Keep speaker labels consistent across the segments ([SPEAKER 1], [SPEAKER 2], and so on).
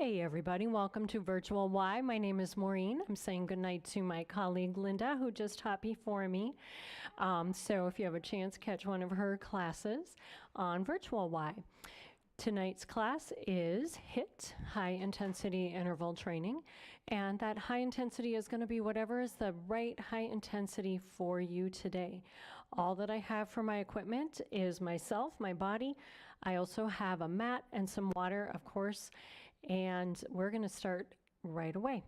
[SPEAKER 1] Hey everybody, welcome to Virtual Y. My name is Maureen. I'm saying goodnight to my colleague Linda, who just taught before me. So if you have a chance, catch one of her classes on Virtual Y. Tonight's class is HIIT, High Intensity Interval Training, and that high intensity is going to be whatever is the right high intensity for you today. All that I have for my equipment is myself, my body. I also have a mat and some water, of course, and we're going to start right away.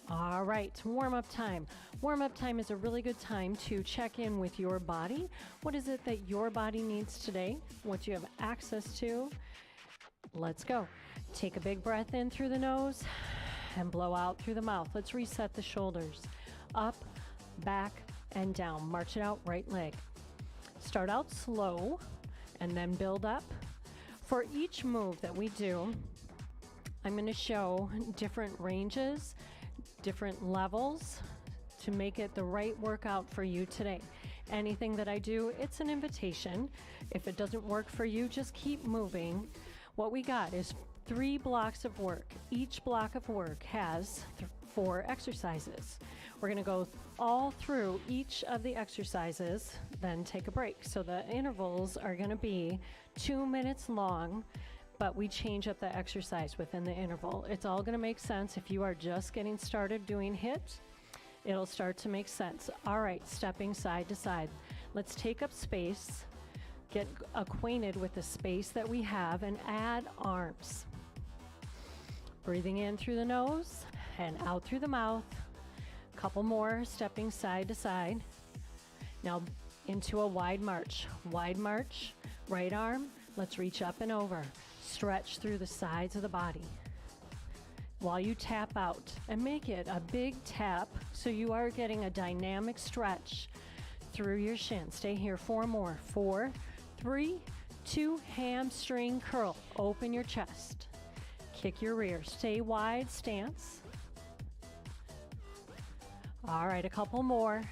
[SPEAKER 1] All right, warm-up time. Warm-up time is a really good time to check in with your body. What is it that your body needs today? What you have access to? Let's go. Take a big breath in through the nose and blow out through the mouth. Let's reset the shoulders. Up, back, and down. March it out, right leg. Start out slow and then build up. For each move that we do, I'm going to show different ranges, different levels to make it the right workout for you today. Anything that I do, it's an invitation. If it doesn't work for you, just keep moving. What we got is 3 blocks of work. Each block of work has 4 exercises. We're going to go all through each of the exercises, then take a break. So the intervals are going to be 2 minutes long, but we change up the exercise within the interval. It's all going to make sense. If you are just getting started doing HIIT, it'll start to make sense. All right, stepping side to side. Let's take up space, get acquainted with the space that we have, and add arms. Breathing in through the nose and out through the mouth. Couple more, stepping side to side. Now into a wide march. Wide march, right arm, let's reach up and over. Stretch through the sides of the body while you tap out, and make it a big tap so you are getting a dynamic stretch through your shin. Stay here, 4 more. 4, 3, 2, hamstring curl. Open your chest. Kick your rear. Stay wide stance. All right, a couple more.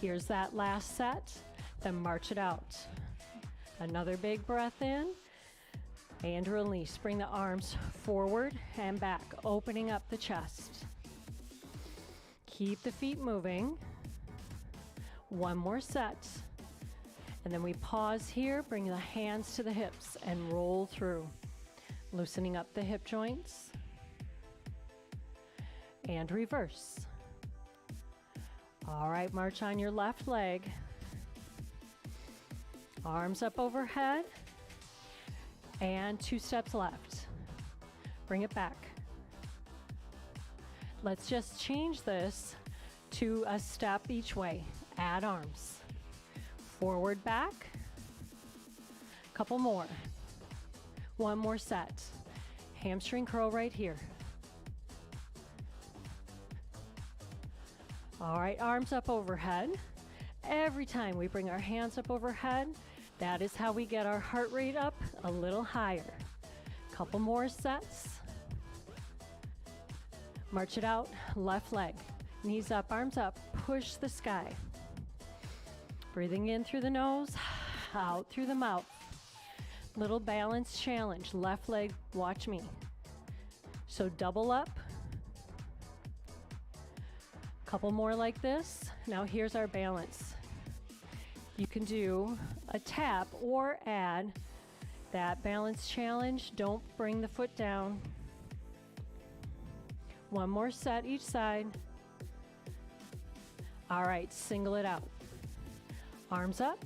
[SPEAKER 1] Here's that last set, then march it out. Another big breath in and release. Bring the arms forward and back, opening up the chest. Keep the feet moving. 1 more set. And then we pause here, bring the hands to the hips and roll through. Loosening up the hip joints. And reverse. All right, march on your left leg. Arms up overhead. And 2 steps left. Bring it back. Let's just change this to a step each way. Add arms. Forward, back. Couple more. 1 more set. Hamstring curl right here. All right, arms up overhead. Every time we bring our hands up overhead, that is how we get our heart rate up a little higher. Couple more sets. March it out, left leg. Knees up, arms up, push the sky. Breathing in through the nose, out through the mouth. Little balance challenge, left leg, watch me. So double up. Couple more like this. Now here's our balance. You can do a tap or add that balance challenge. Don't bring the foot down. 1 more set each side. All right, single it out. Arms up.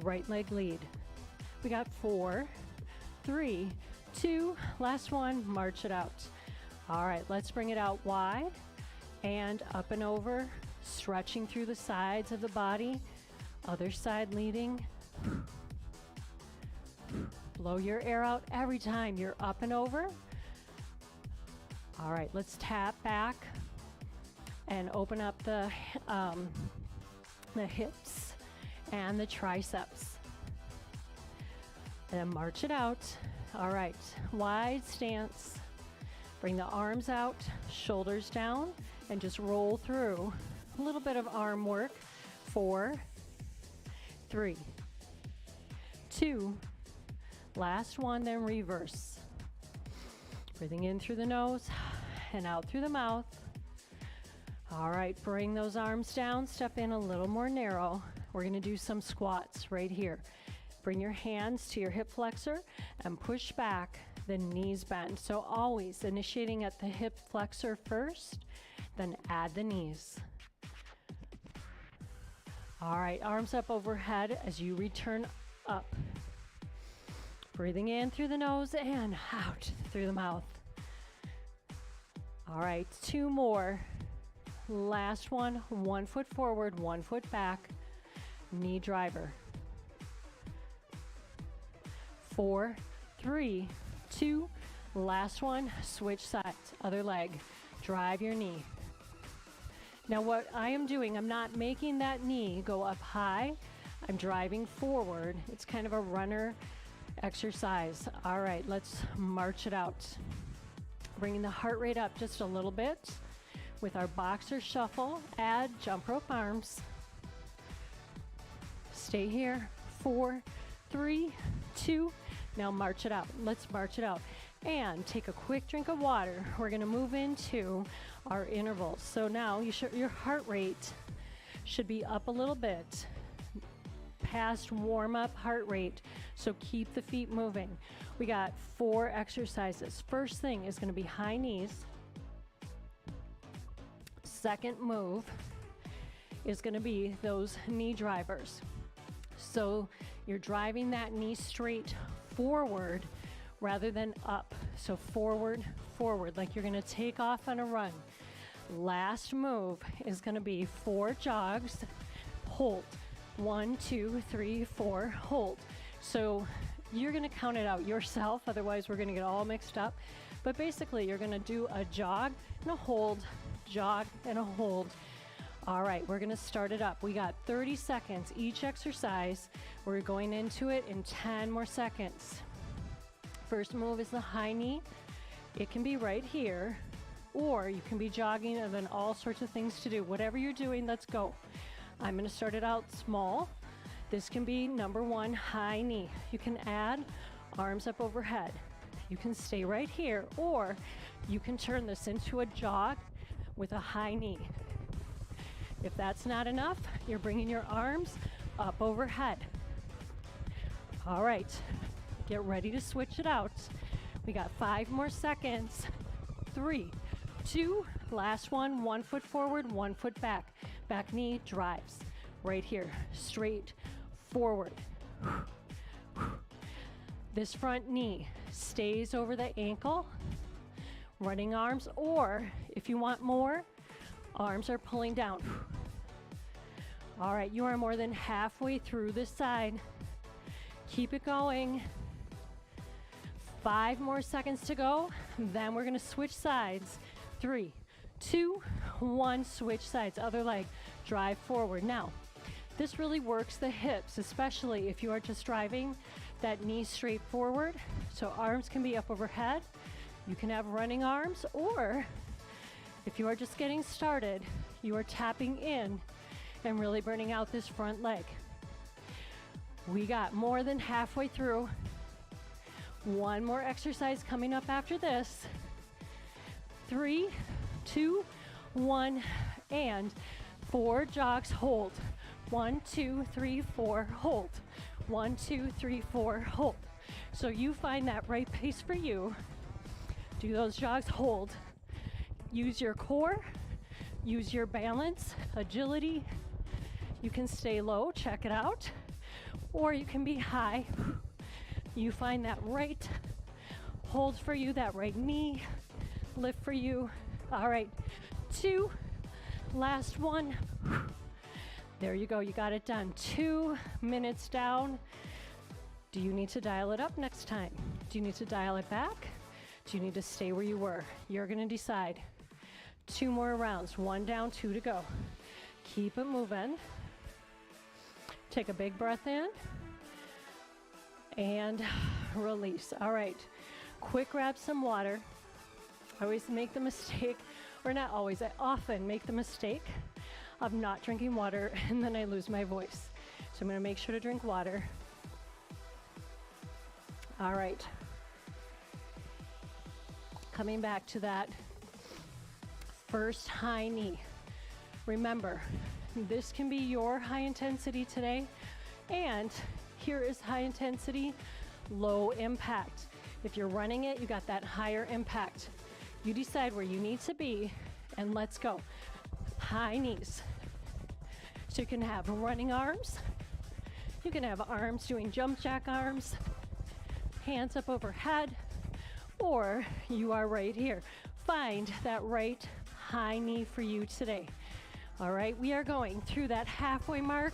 [SPEAKER 1] Right leg lead. We got 4, 3, 2, last one, march it out. All right, let's bring it out wide and up and over, stretching through the sides of the body. Other side leading. Blow your air out every time you're up and over. All right, let's tap back and open up the hips and the triceps. And then march it out. All right, wide stance. Bring the arms out, shoulders down, and just roll through. A little bit of arm work. 4, 3, 2, last one, then reverse. Breathing in through the nose and out through the mouth. All right, bring those arms down, step in a little more narrow. We're gonna do some squats right here. Bring your hands to your hip flexor and push back, the knees bend. So always initiating at the hip flexor first, then add the knees. All right, arms up overhead as you return up. Breathing in through the nose and out through the mouth. All right, 2 more. Last one, 1 foot forward, 1 foot back, knee driver. 4, 3, 2, last one, switch sides, other leg, drive your knee. Now what I am doing, I'm not making that knee go up high, I'm driving forward. It's kind of a runner exercise. All right, let's march it out. Bringing the heart rate up just a little bit. With our boxer shuffle, add jump rope arms. Stay here, 4, 3, 2, now march it out. Let's march it out. And take a quick drink of water. We're gonna move into our intervals. So now your heart rate should be up a little bit, past warm-up heart rate. So keep the feet moving. We got 4 exercises. First thing is gonna be high knees. Second move is going to be those knee drivers. So you're driving that knee straight forward rather than up. So forward, forward, like you're going to take off on a run. Last move is going to be 4 jogs, hold. 1, 2, 3, 4, hold. So you're going to count it out yourself, otherwise we're going to get all mixed up. But basically you're going to do a jog and a hold, jog and a hold. All right, we're gonna start it up. We got 30 seconds each exercise. We're going into it in 10 more seconds. First move is the high knee. It can be right here, or you can be jogging and then all sorts of things to do. Whatever you're doing, let's go. I'm gonna start it out small. This can be number 1, high knee. You can add arms up overhead. You can stay right here, or you can turn this into a jog with a high knee. If that's not enough, you're bringing your arms up overhead. All right, get ready to switch it out. We got 5 more seconds. 3, 2, last one, 1 foot forward, 1 foot back. Back knee drives right here, straight forward. This front knee stays over the ankle. Running arms, or if you want more, arms are pulling down. All right, you are more than halfway through this side. Keep it going. 5 more seconds to go. Then we're gonna switch sides. 3, 2, 1, switch sides. Other leg, drive forward. Now, this really works the hips, especially if you are just driving that knee straight forward. So arms can be up overhead. You can have running arms, or if you are just getting started, you are tapping in and really burning out this front leg. We got more than halfway through. 1 more exercise coming up after this. 3, 2, 1, and 4 jogs, hold. 1, 2, 3, 4, hold. 1, 2, 3, 4, hold. So you find that right pace for you. Do those jogs, hold. Use your core, use your balance, agility. You can stay low, check it out, or you can be high. You find that right hold for you, that right knee lift for you. All right, 2, last one. There you go, you got it done. 2 minutes down. Do you need to dial it up next time? Do you need to dial it back? Do you need to stay where you were? You're gonna decide. 2 more rounds, 1 down, 2 to go. Keep it moving. Take a big breath in and release. All right, quick grab some water. I always make the mistake, or not always, I often make the mistake of not drinking water and then I lose my voice. So I'm going to make sure to drink water. All right. Coming back to that first high knee. Remember, this can be your high intensity today, and here is high intensity, low impact. If you're running it, you got that higher impact. You decide where you need to be, and let's go. High knees. So you can have running arms. You can have arms doing jump jack arms, hands up overhead, or you are right here. Find that right high knee for you today. All right, we are going through that halfway mark.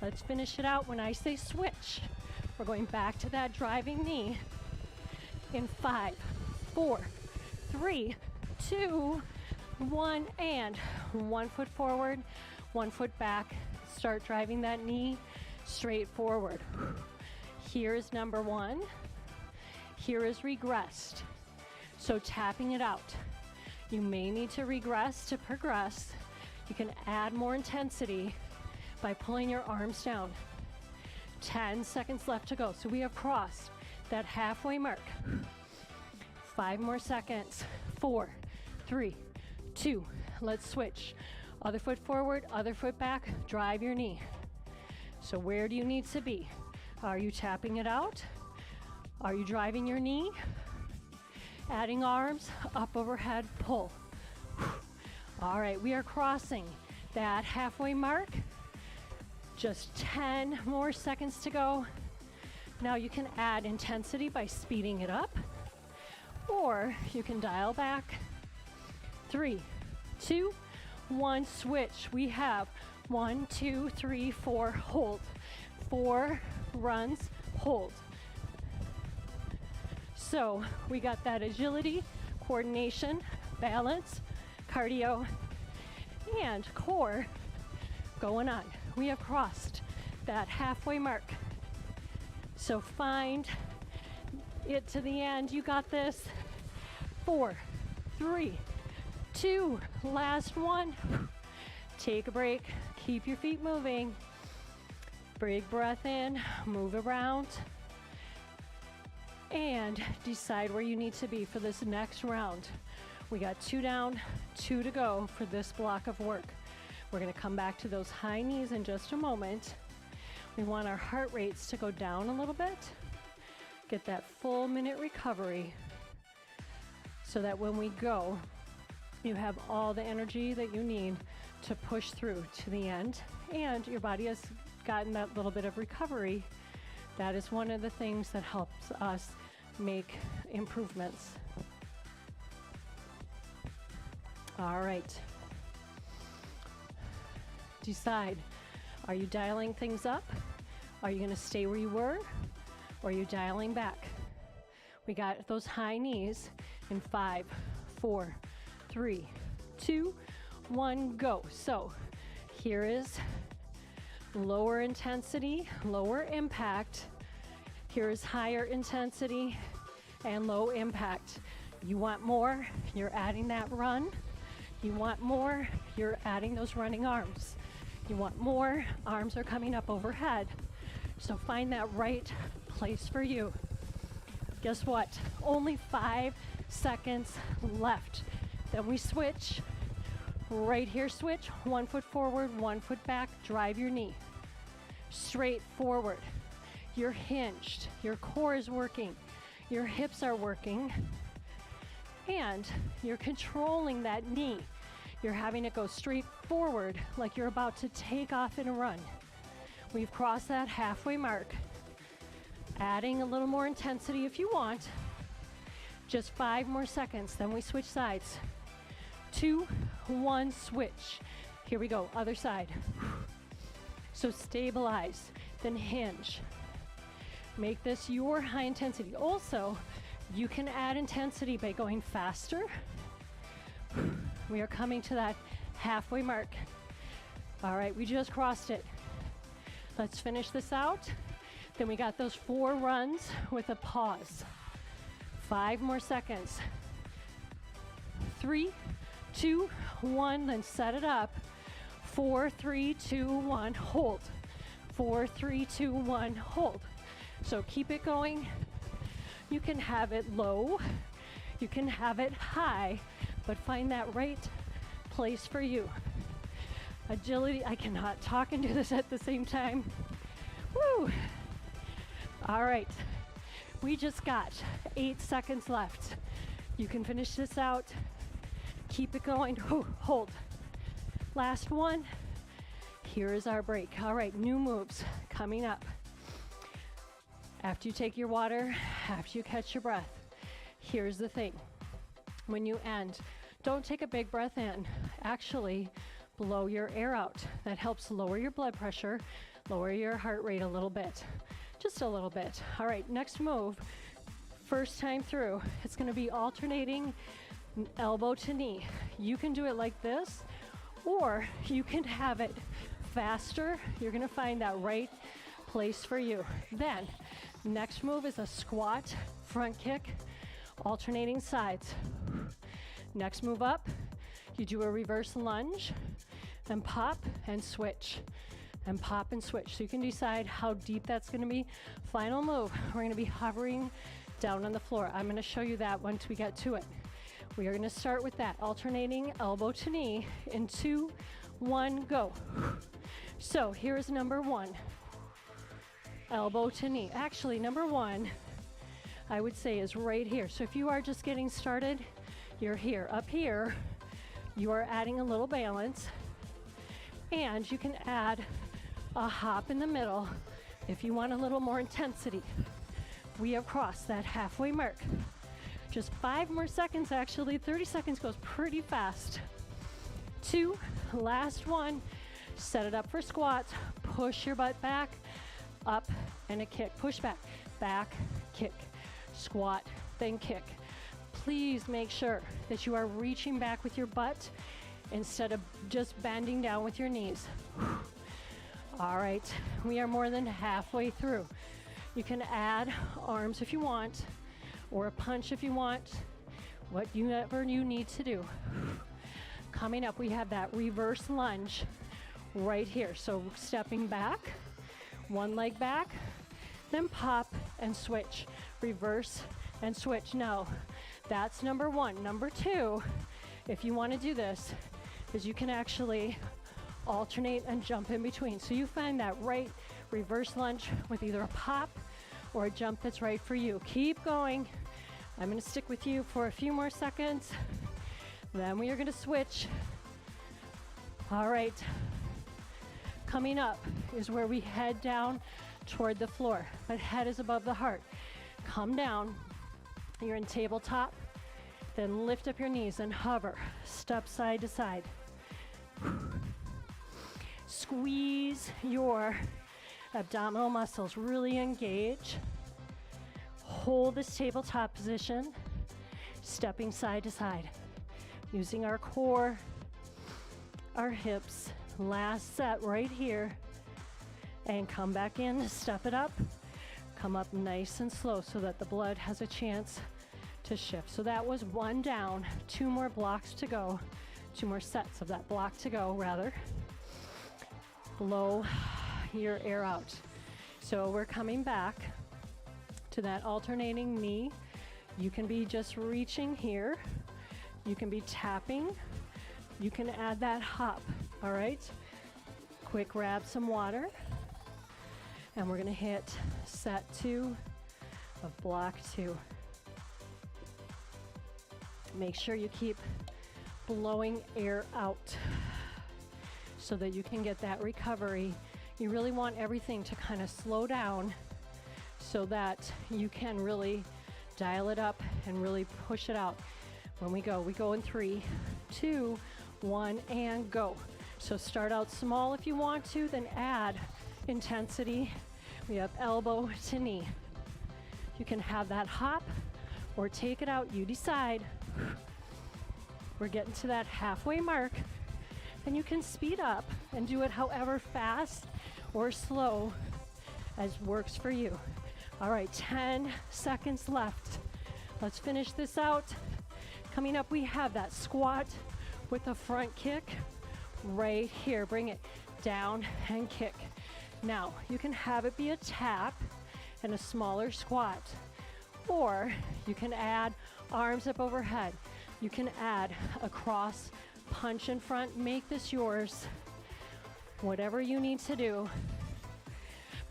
[SPEAKER 1] Let's finish it out when I say switch. We're going back to that driving knee in 5, 4, 3, 2, 1, and 1 foot forward, 1 foot back. Start driving that knee straight forward. Here is number 1. Here is regressed. So tapping it out. You may need to regress to progress. You can add more intensity by pulling your arms down. 10 seconds left to go. So we have crossed that halfway mark. 5 more seconds. 4, 3, 2. Let's switch. Other foot forward, other foot back. Drive your knee. So where do you need to be? Are you tapping it out? Are you driving your knee? Adding arms, up overhead, pull. All right, we are crossing that halfway mark. Just 10 more seconds to go. Now you can add intensity by speeding it up, or you can dial back. 3, 2, 1, switch. We have 1, 2, 3, 4, hold. 4 runs, hold. So we got that agility, coordination, balance, cardio, and core going on. We have crossed that halfway mark. So find it to the end. You got this. 4, 3, 2, last one. Take a break. Keep your feet moving. Big breath in, move around, and decide where you need to be for this next round. We got 2 down, 2 to go for this block of work. We're going to come back to those high knees in just a moment. We want our heart rates to go down a little bit. Get that full minute recovery so that when we go, you have all the energy that you need to push through to the end, and your body has gotten that little bit of recovery. That is one of the things that helps us make improvements. All right. Decide, are you dialing things up? Are you going to stay where you were? Or are you dialing back? We got those high knees in 5, 4, 3, 2, 1, go. So here is lower intensity, lower impact. Here is higher intensity and low impact. You want more, you're adding that run. You want more, you're adding those running arms. You want more, arms are coming up overhead. So find that right place for you. Guess what? Only 5 seconds left. Then we switch. Right here, switch. 1 foot forward, 1 foot back. Drive your knee. Straight forward. You're hinged. Your core is working. Your hips are working. And you're controlling that knee. You're having it go straight forward like you're about to take off in a run. We've crossed that halfway mark. Adding a little more intensity if you want. Just 5 more seconds, then we switch sides. 2, 1, switch. Here we go, other side. So stabilize, then hinge. Make this your high intensity. Also, you can add intensity by going faster. We are coming to that halfway mark. All right, we just crossed it. Let's finish this out. Then we got those 4 runs with a pause. 5 more seconds. 3, 2, 1, then set it up. 4, 3, 2, 1, hold. 4, 3, 2, 1, hold. So keep it going. You can have it low, you can have it high, but find that right place for you. Agility, I cannot talk and do this at the same time. Woo! All right, we just got 8 seconds left. You can finish this out. Keep it going. Hold. Last one. Here is our break. All right, new moves coming up. After you take your water, after you catch your breath, here's the thing. When you end, don't take a big breath in. Actually, blow your air out. That helps lower your blood pressure, lower your heart rate a little bit. Just a little bit. All right, next move. First time through, it's going to be alternating elbow to knee. You can do it like this, or you can have it faster. You're going to find that right place for you. Then, next move is a squat, front kick, alternating sides. Next move up, you do a reverse lunge, and pop and switch, and pop and switch. So you can decide how deep that's going to be. Final move, we're going to be hovering down on the floor. I'm going to show you that once we get to it. We are going to start with that, alternating elbow to knee in 2, 1, go. So here's number 1, elbow to knee. Actually, number 1, I would say, is right here. So if you are just getting started, you're here. Up here, you are adding a little balance, and you can add a hop in the middle if you want a little more intensity. We have crossed that halfway mark. Just 5 more seconds, actually. 30 seconds goes pretty fast. 2, last one. Set it up for squats. Push your butt back, up, and a kick. Push back, back, kick, squat, then kick. Please make sure that you are reaching back with your butt instead of just bending down with your knees. All right, we are more than halfway through. You can add arms if you want, or a punch if you want, whatever you need to do. Coming up, we have that reverse lunge right here. So stepping back, one leg back, then pop and switch, reverse and switch. Now, that's number 1. Number 2, if you want to do this, is you can actually alternate and jump in between. So you find that right reverse lunge with either a pop or a jump that's right for you. Keep going. I'm going to stick with you for a few more seconds. Then we are going to switch. All right. Coming up is where we head down toward the floor, but head is above the heart. Come down. You're in tabletop. Then lift up your knees and hover. Step side to side. Squeeze your abdominal muscles. Really engage. Hold this tabletop position. Stepping side to side. Using our core, our hips. Last set right here. And come back in. Step it up. Come up nice and slow so that the blood has a chance to shift. So that was 1 down. 2 more blocks to go. 2 more sets of that block to go, rather. Blow your air out. So we're coming back to that alternating knee. You can be just reaching here. You can be tapping. You can add that hop, all right? Quick grab some water. And we're gonna hit set 2 of block 2. Make sure you keep blowing air out so that you can get that recovery. You really want everything to kind of slow down so that you can really dial it up and really push it out. When we go in 3, 2, 1, and go. So start out small if you want to, then add intensity. We have elbow to knee. You can have that hop or take it out, you decide. We're getting to that halfway mark, and you can speed up and do it however fast or slow as works for you. All right, 10 seconds left. Let's finish this out. Coming up, we have that squat with a front kick right here. Bring it down and kick. Now, you can have it be a tap and a smaller squat, or you can add arms up overhead. You can add a cross punch in front. Make this yours, whatever you need to do.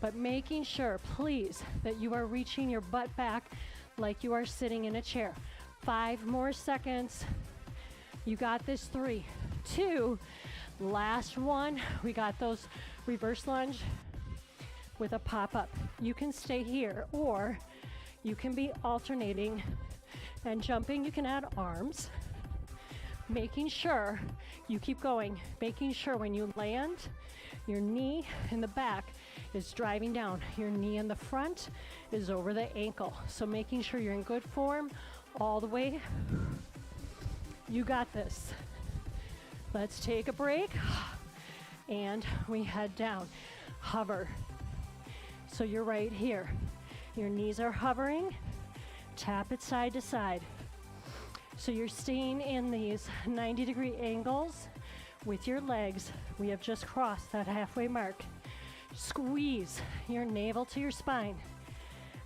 [SPEAKER 1] But making sure, please, that you are reaching your butt back like you are sitting in a chair. 5 more seconds. You got this. 3, 2, last one. We got those reverse lunge with a pop-up. You can stay here, or you can be alternating and jumping. You can add arms, making sure you keep going, making sure when you land, your knee in the back is driving down. Your knee in the front is over the ankle. So making sure you're in good form all the way. You got this. Let's take a break, and we head down. Hover. So you're right here. Your knees are hovering. Tap it side to side. So you're staying in these 90-degree angles with your legs. We have just crossed that halfway mark. Squeeze your navel to your spine.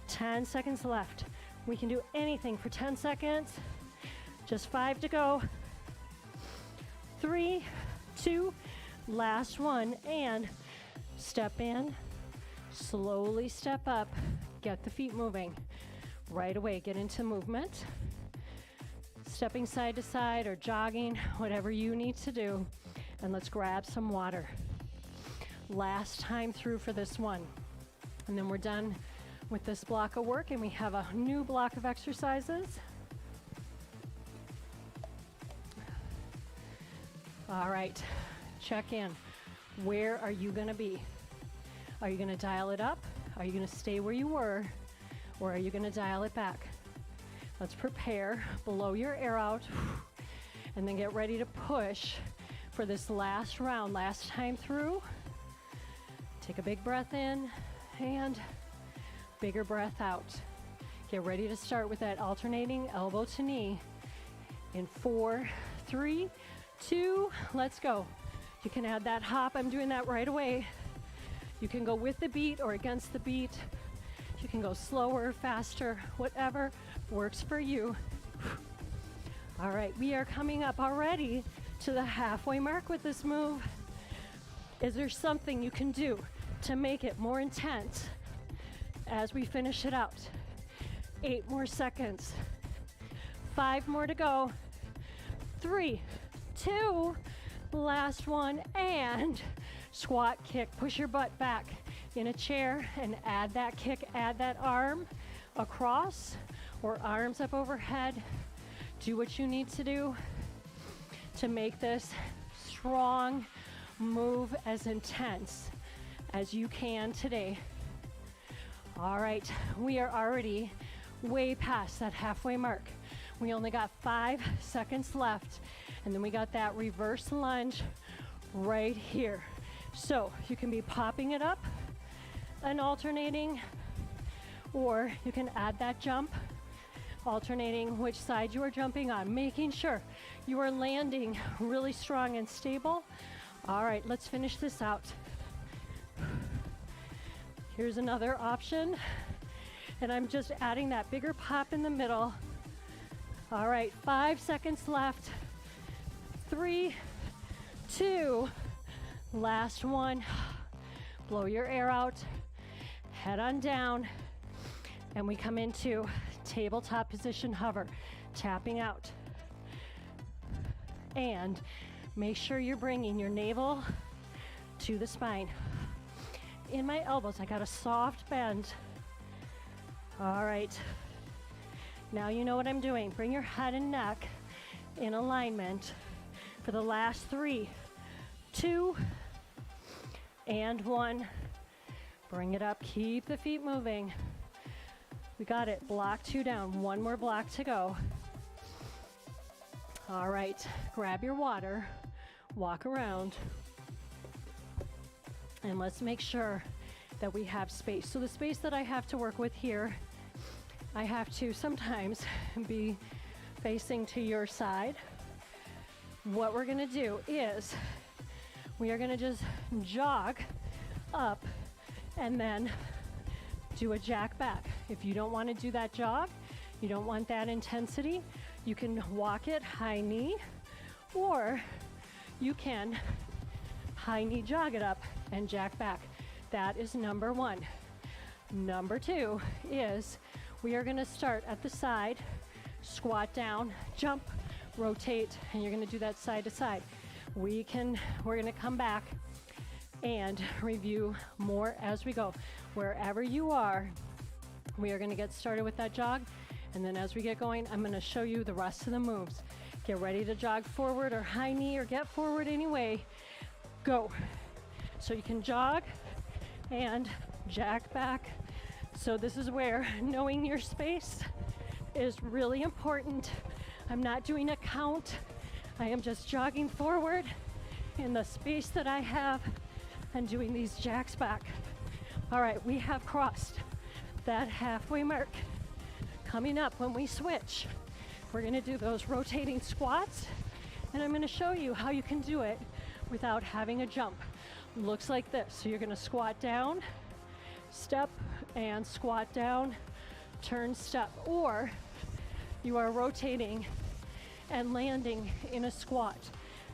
[SPEAKER 1] 10 seconds left. We can do anything for 10 seconds. Just 5 to go. 3, 2, last one, and step in. Slowly step up. Get the feet moving. Right away, get into movement. Stepping side to side or jogging, whatever you need to do. And let's grab some water. Last time through for this one. And then we're done with this block of work, and we have a new block of exercises. All right, check in. Where are you gonna be? Are you gonna dial it up? Are you gonna stay where you were? Or are you gonna dial it back? Let's prepare, blow your air out, and then get ready to push for this last round, last time through. Take a big breath in and bigger breath out. Get ready to start with that alternating elbow to knee. In 4, 3, 2, let's go. You can add that hop. I'm doing that right away. You can go with the beat or against the beat. You can go slower, faster, whatever works for you. All right, we are coming up already to the halfway mark with this move. Is there something you can do to make it more intense as we finish it out? 8 more seconds. 5 more to go. 3, 2, last one, and squat kick. Push your butt back in a chair and add that kick, add that arm across or arms up overhead. Do what you need to do to make this strong move as intense as you can today. All right, we are already way past that halfway mark. We only got 5 seconds left, and then we got that reverse lunge right here. So you can be popping it up and alternating, or you can add that jump, alternating which side you are jumping on, making sure you are landing really strong and stable. All right, let's finish this out. Here's another option, and I'm just adding that bigger pop in the middle. All right, 5 seconds left. 3, 2, last one. Blow your air out, head on down, and we come into tabletop position hover, tapping out. And make sure you're bringing your navel to the spine. In my elbows, I got a soft bend. All right, now you know what I'm doing. Bring your head and neck in alignment for the last 3, 2, and 1. Bring it up, keep the feet moving. We got it, block 2 down, 1 more block to go. All right, grab your water, walk around, and let's make sure that we have space. So the space that I have to work with here, I have to sometimes be facing to your side. What we're gonna do is we are gonna just jog up and then do a jack back. If you don't want to do that jog, you don't want that intensity, you can walk it high knee, or you can high knee jog it up and jack back. That is number one. Number two is we are going to start at the side, squat down, jump, rotate, and you're going to do that side to side. We're going to come back and review more as we go. Wherever you are, we are going to get started with that jog, and then as we get going, I'm going to show you the rest of the moves. Get ready to jog forward or high knee or get forward anyway. Go. So you can jog and jack back. So this is where knowing your space is really important. I'm not doing a count. I am just jogging forward in the space that I have and doing these jacks back. All right, we have crossed that halfway mark. Coming up when we switch, we're gonna do those rotating squats, and I'm gonna show you how you can do it without having a jump. Looks like this. So you're gonna squat down, step, and squat down, turn, step, or you are rotating and landing in a squat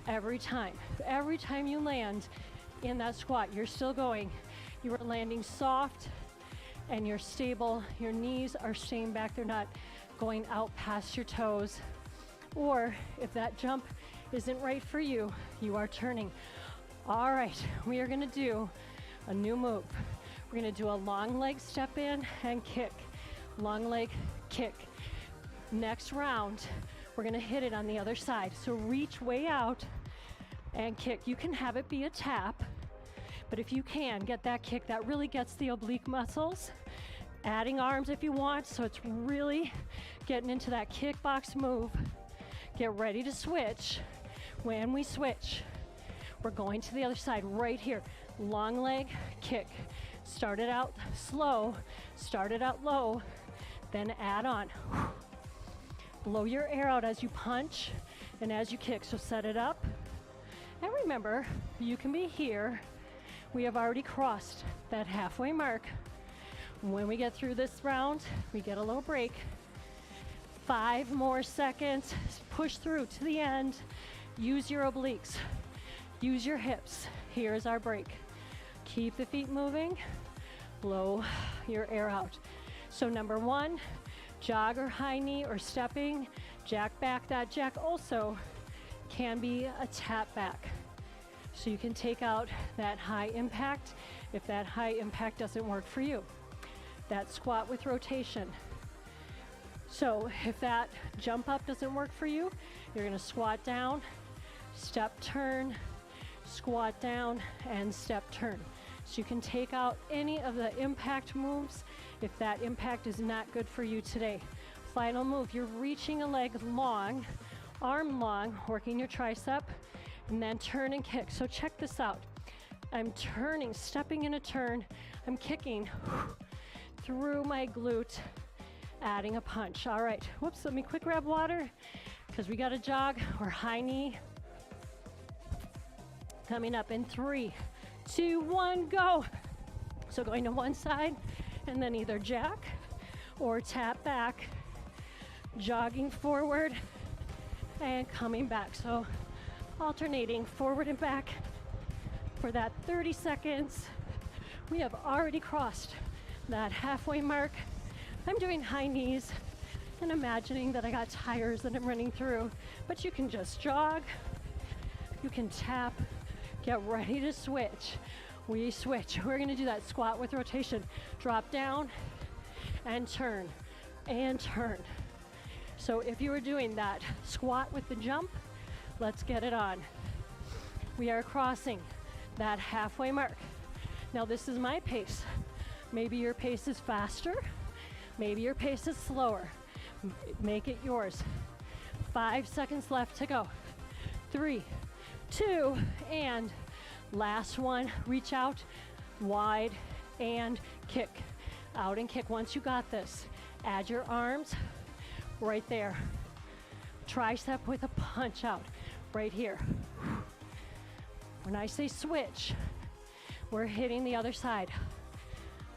[SPEAKER 1] every time. Every time you land in that squat, you're still going. You are landing soft and you're stable. Your knees are staying back. They're not going out past your toes. Or if that jump isn't right for you, you are turning. All right, we are gonna do a new move. We're gonna do a long leg step in and kick. Long leg, kick. Next round, we're gonna hit it on the other side. So reach way out and kick. You can have it be a tap, but if you can, get that kick. That really gets the oblique muscles. Adding arms if you want, so it's really getting into that kickbox move. Get ready to switch. When we switch, we're going to the other side right here. Long leg, kick. Start it out slow, start it out low, then add on. Blow your air out as you punch and as you kick, so set it up. And remember, you can be here. We have already crossed that halfway mark. When we get through this round, we get a little break. 5 more seconds, push through to the end. Use your obliques, use your hips. Here's our break. Keep the feet moving, blow your air out. So number one, jog or high knee or stepping, jack back. That jack also can be a tap back. So you can take out that high impact if that high impact doesn't work for you. That squat with rotation. So if that jump up doesn't work for you, you're gonna squat down, step, turn, squat down, and step, turn. So you can take out any of the impact moves if that impact is not good for you today. Final move, you're reaching a leg long, arm long, working your tricep, and then turn and kick. So check this out. I'm turning, stepping in a turn, I'm kicking through my glute, adding a punch. All right, whoops, let me quick grab water because we got to jog or high knee. Coming up in 3, 2, 1, go. So going to one side and then either jack or tap back, jogging forward and coming back. So alternating forward and back for that 30 seconds. We have already crossed that halfway mark. I'm doing high knees and imagining that I got tires that I'm running through, but you can just jog, you can tap, get ready to switch. We switch. We're gonna do that squat with rotation. Drop down and turn and turn. So if you were doing that squat with the jump, let's get it on. We are crossing that halfway mark. Now this is my pace. Maybe your pace is faster, maybe your pace is slower. Make it yours. 5 seconds left to go. 3, 2, and last one. Reach out, wide, and kick. Out and kick. Once you got this, add your arms right there. Tricep with a punch out right here. When I say switch, we're hitting the other side.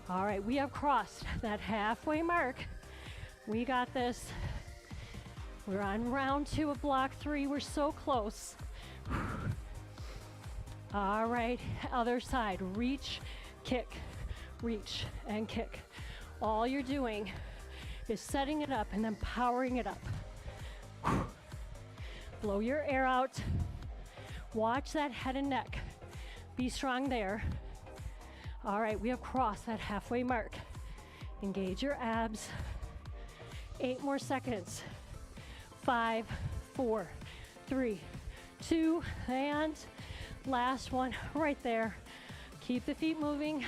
[SPEAKER 1] All right, we have crossed that halfway mark. We got this. We're on round 2 of block 3. We're so close. All right, other side. Reach, kick, reach, and kick. All you're doing is setting it up and then powering it up. Blow your air out. Watch that head and neck. Be strong there. All right, we have crossed that halfway mark. Engage your abs. 8 more seconds. 5, 4, 3, 2, and last one right there. Keep the feet moving.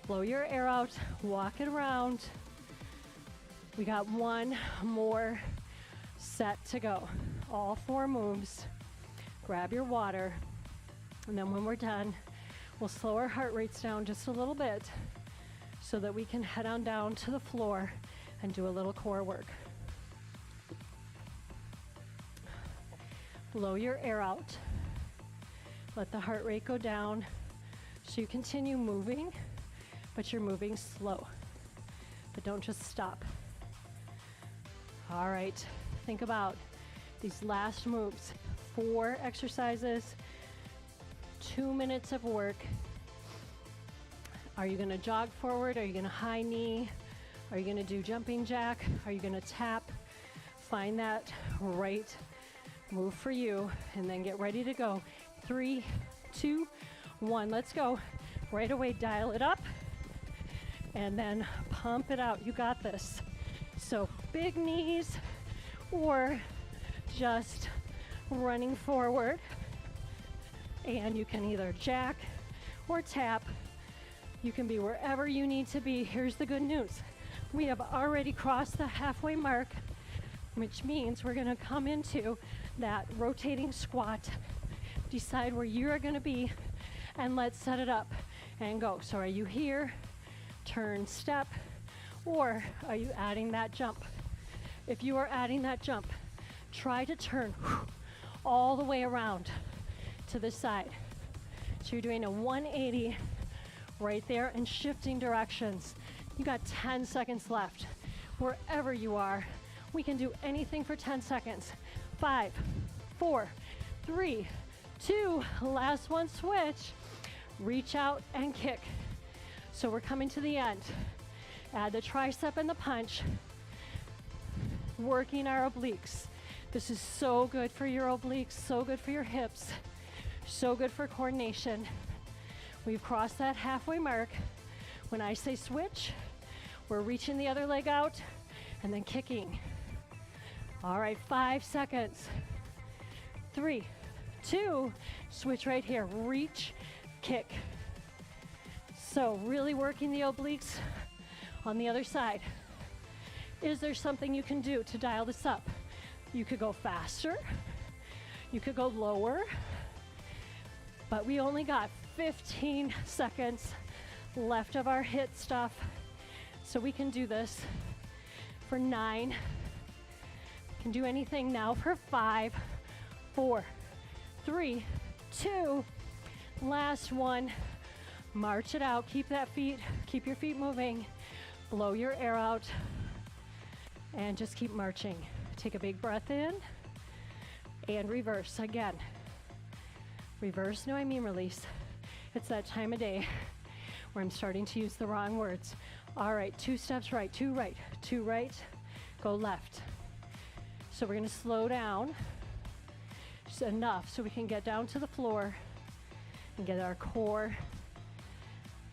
[SPEAKER 1] Blow your air out. Walk it around. We got one more set to go. All 4 moves. Grab your water. And then when we're done, we'll slow our heart rates down just a little bit so that we can head on down to the floor and do a little core work. Blow your air out. Let the heart rate go down so you continue moving, but you're moving slow. But don't just stop. All right, think about these last moves. 4 exercises, 2 minutes of work. Are you gonna jog forward? Are you gonna high knee? Are you gonna do jumping jack? Are you gonna tap? Find that right move for you and then get ready to go. 3, 2, 1, let's go. Right away, dial it up and then pump it out. You got this. So big knees or just running forward. And you can either jack or tap. You can be wherever you need to be. Here's the good news. We have already crossed the halfway mark, which means we're gonna come into that rotating squat. Decide where you're gonna be and let's set it up and go. So are you here, turn, step, or are you adding that jump? If you are adding that jump, try to turn all the way around to the side. So you're doing a 180 right there and shifting directions. You got 10 seconds left. Wherever you are, we can do anything for 10 seconds. 5, 4, 3, 2, last one, switch. Reach out and kick. So we're coming to the end. Add the tricep and the punch. Working our obliques. This is so good for your obliques, so good for your hips, so good for coordination. We've crossed that halfway mark. When I say switch, we're reaching the other leg out and then kicking. All right, 5 seconds. 3, 2, switch right here. Reach, kick. So really working the obliques on the other side. Is there something you can do to dial this up? You could go faster, you could go lower, but we only got 15 seconds left of our HIIT stuff. So we can do this for 9. Can do anything now for 5, 4, 3, 2, last one. March it out, keep your feet moving, blow your air out, and just keep marching. Take a big breath in and reverse again. Reverse, no, I mean release. It's that time of day where I'm starting to use the wrong words. All right, 2 steps right, 2 right, 2 right, go left. So we're gonna slow down just enough so we can get down to the floor and get our core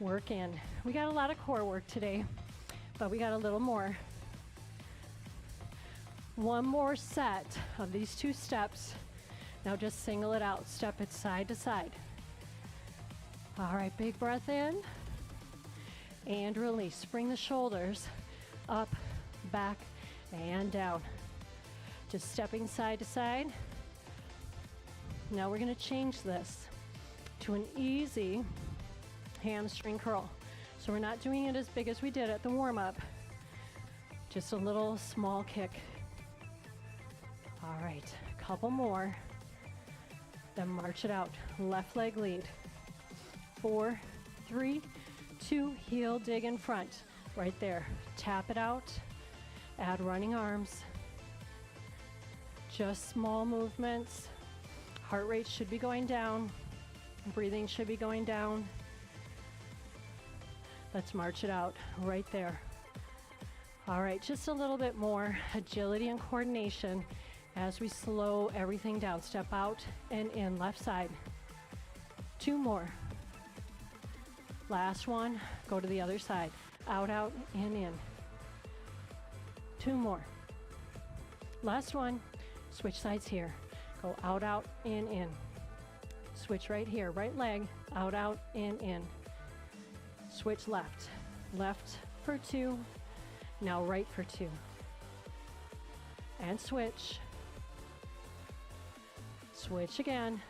[SPEAKER 1] work in. We got a lot of core work today, but we got a little more. One more set of these 2 steps. Now just single it out, step it side to side. All right, big breath in and release. Bring the shoulders up, back, and down. Just stepping side to side. Now we're gonna change this to an easy hamstring curl. So we're not doing it as big as we did at the warm-up. Just a little small kick. All right, a couple more. Then march it out. Left leg lead. 4, 3, 2, heel dig in front, right there. Tap it out, add running arms. Just small movements. Heart rate should be going down. Breathing should be going down. Let's march it out right there. All right, just a little bit more agility and coordination as we slow everything down. Step out and in, left side. 2 more. Last one, go to the other side. Out, out, in. 2 more. Last one, switch sides here. Go out, out, in. Switch right here, right leg, out, out, in. Switch left. Left for 2, now right for 2. And switch. Switch again.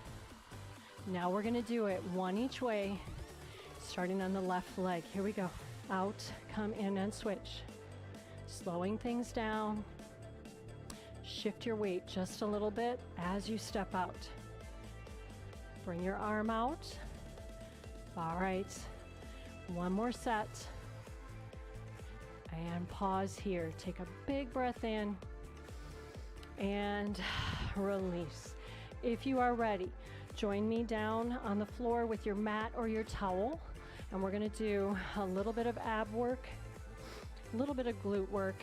[SPEAKER 1] Now we're gonna do it 1 each way, starting on the left leg. Here we go. Out, come in and switch. Slowing things down. Shift your weight just a little bit as you step out. Bring your arm out. All right, 1 more set. And pause here. Take a big breath in and release. If you are ready, join me down on the floor with your mat or your towel. And we're gonna do a little bit of ab work, a little bit of glute work,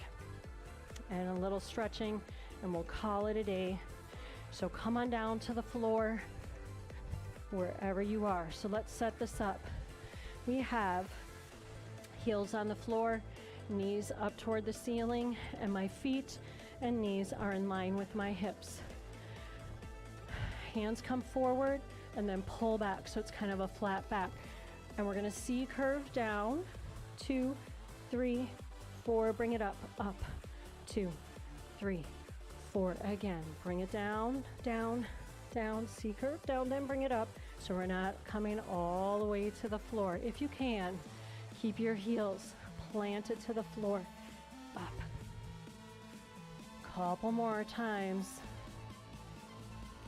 [SPEAKER 1] and a little stretching, and we'll call it a day. So come on down to the floor, wherever you are. So let's set this up. We have heels on the floor, knees up toward the ceiling, and my feet and knees are in line with my hips. Hands come forward and then pull back, so it's kind of a flat back. And we're gonna C curve down, 2, 3, 4, bring it up, 2, 3, 4, again. Bring it down, down, down, C curve down, then bring it up. So we're not coming all the way to the floor. If you can, keep your heels planted to the floor, up. Couple more times.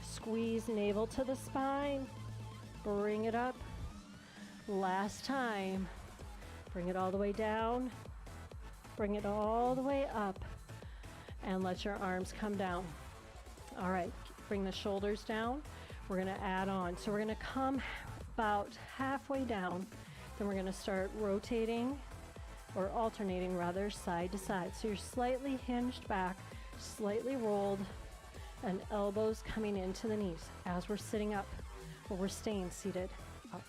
[SPEAKER 1] Squeeze navel to the spine, bring it up. Last time, bring it all the way down, bring it all the way up, and let your arms come down. All right, bring the shoulders down. We're gonna add on. So we're gonna come about halfway down, then we're gonna start rotating, or alternating rather, side to side. So you're slightly hinged back, slightly rolled, and elbows coming into the knees as we're sitting up, or we're staying seated, up.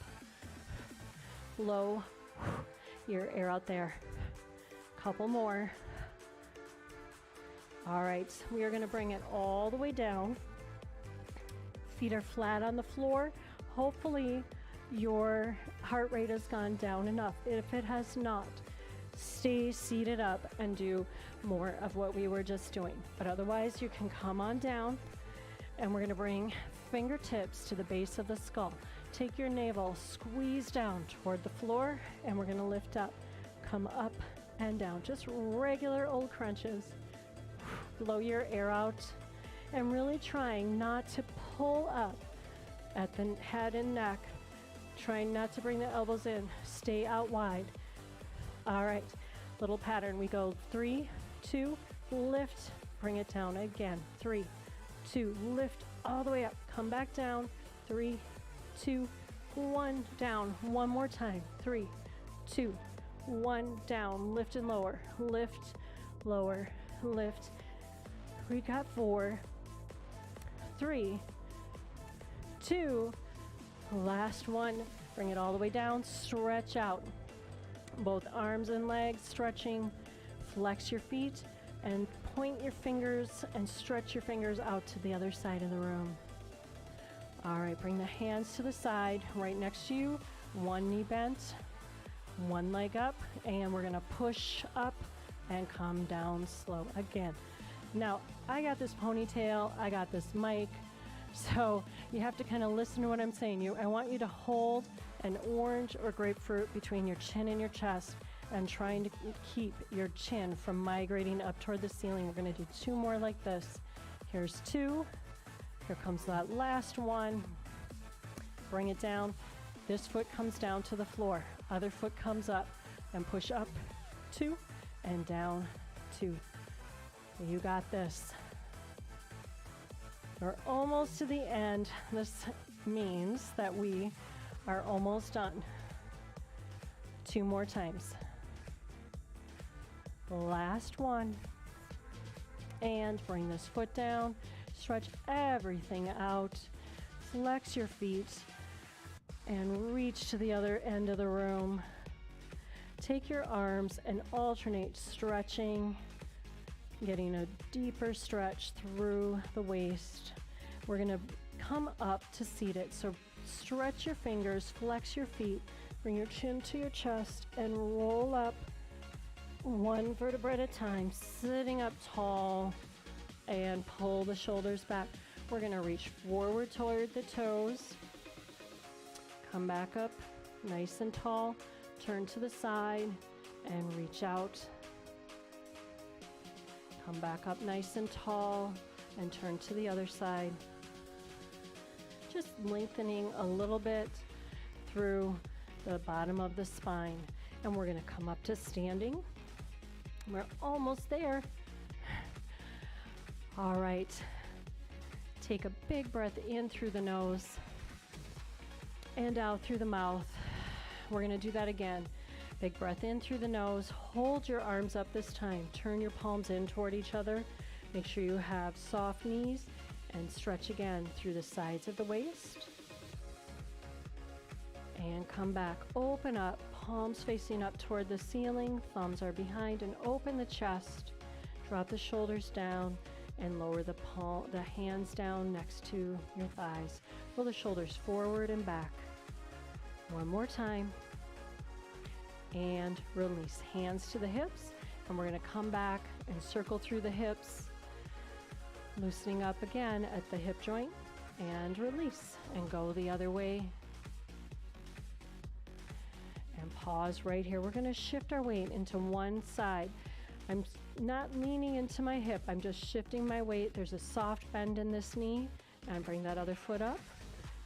[SPEAKER 1] Low, your air out there. Couple more. All right, we are gonna bring it all the way down. Feet are flat on the floor. Hopefully your heart rate has gone down enough. If it has not, stay seated up and do more of what we were just doing. But otherwise, you can come on down, and we're gonna bring fingertips to the base of the skull. Take your navel, squeeze down toward the floor, and we're gonna lift up. Come up and down, just regular old crunches. Blow your air out, and really trying not to pull up at the head and neck. Trying not to bring the elbows in. Stay out wide. All right, little pattern. We go 3, 2, lift, bring it down again. 3, 2, lift all the way up. Come back down. 3, 2, 1, down. One more time. 3, 2, 1, down. Lift and lower. Lift, lower, lift. We got 4, 3, 2, last one. Bring it all the way down. Stretch out. Both arms and legs stretching. Flex your feet and point your fingers and stretch your fingers out to the other side of the room. All right, bring the hands to the side right next to you. One knee bent, one leg up, and we're gonna push up and come down slow again. Now, I got this ponytail, I got this mic, so you have to kind of listen to what I'm saying. I want you to hold an orange or grapefruit between your chin and your chest and trying to keep your chin from migrating up toward the ceiling. We're gonna do 2 more like this. Here's 2. Here comes that last one. Bring it down. This foot comes down to the floor. Other foot comes up and push up, 2, and down, 2. You got this. We're almost to the end. This means that we are almost done. 2 more times. Last one. And bring this foot down. Stretch everything out. Flex your feet and reach to the other end of the room. Take your arms and alternate stretching, getting a deeper stretch through the waist. We're going to come up to seated. So stretch your fingers, flex your feet, bring your chin to your chest, and roll up 1 vertebra at a time, sitting up tall, and pull the shoulders back. We're going to reach forward toward the toes. Come back up nice and tall. Turn to the side and reach out. Come back up nice and tall and turn to the other side. Just lengthening a little bit through the bottom of the spine. And we're going to come up to standing. We're almost there. All right. Take a big breath in through the nose and out through the mouth. We're going to do that again. Big breath in through the nose. Hold your arms up this time. Turn your palms in toward each other. Make sure you have soft knees and stretch again through the sides of the waist. And come back. Open up. Palms facing up toward the ceiling. Thumbs are behind, and open the chest. Drop the shoulders down and lower the hands down next to your thighs. Roll the shoulders forward and back. One more time. And release. Hands to the hips. And we're going to come back and circle through the hips. Loosening up again at the hip joint. And release. And go the other way. And pause right here. We're going to shift our weight into one side. I'm not leaning into my hip. I'm just shifting my weight. There's a soft bend in this knee. And bring that other foot up.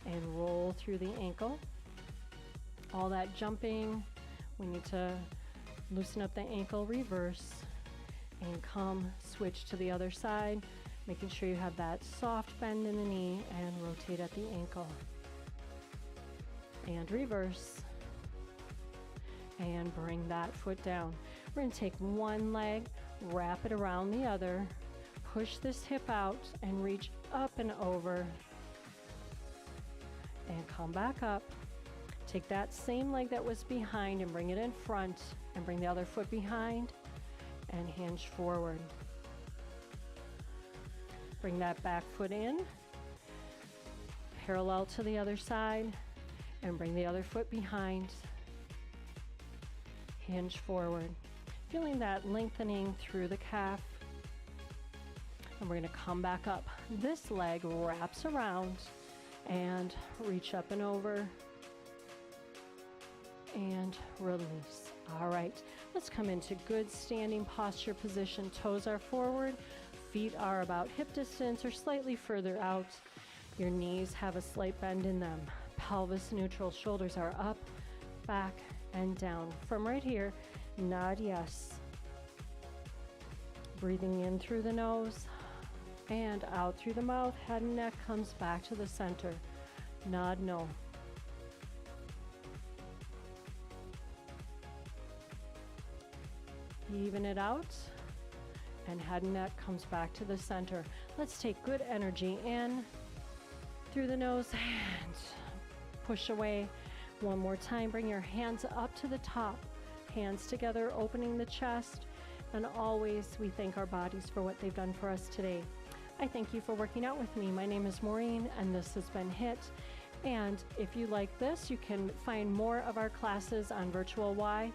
[SPEAKER 1] And roll through the ankle. All that jumping, we need to loosen up the ankle, reverse, and come switch to the other side, making sure you have that soft bend in the knee, and rotate at the ankle. And reverse, and bring that foot down. We're going to take one leg, wrap it around the other, push this hip out, and reach up and over, and come back up. Take that same leg that was behind and bring it in front, and bring the other foot behind and hinge forward. Bring that back foot in, parallel to the other side, and bring the other foot behind, hinge forward. Feeling that lengthening through the calf. And we're going to come back up. This leg wraps around and reach up and over. And release. All right, let's come into good standing posture position. Toes are forward, feet are about hip distance or slightly further out. Your knees have a slight bend in them. Pelvis neutral, shoulders are up, back, and down. From right here, nod yes. Breathing in through the nose and out through the mouth. Head and neck comes back to the center. Nod no. Even it out, and head and neck comes back to the center. Let's take good energy in through the nose and push away. One more time, bring your hands up to the top, hands together, opening the chest, and always we thank our bodies for what they've done for us today. I thank you for working out with me. My name is Maureen, and this has been HIIT. And if you like this, you can find more of our classes on Virtual Y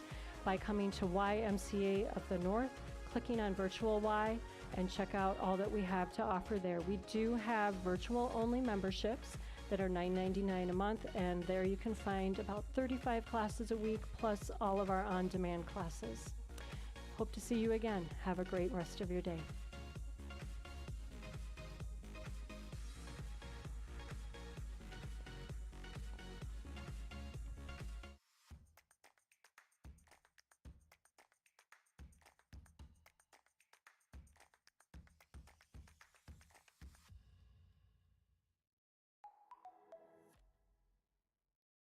[SPEAKER 1] by coming to YMCA of the North, clicking on Virtual Y, and check out all that we have to offer there. We do have virtual only memberships that are $9.99 a month, and there you can find about 35 classes a week plus all of our on-demand classes. Hope to see you again. Have a great rest of your day.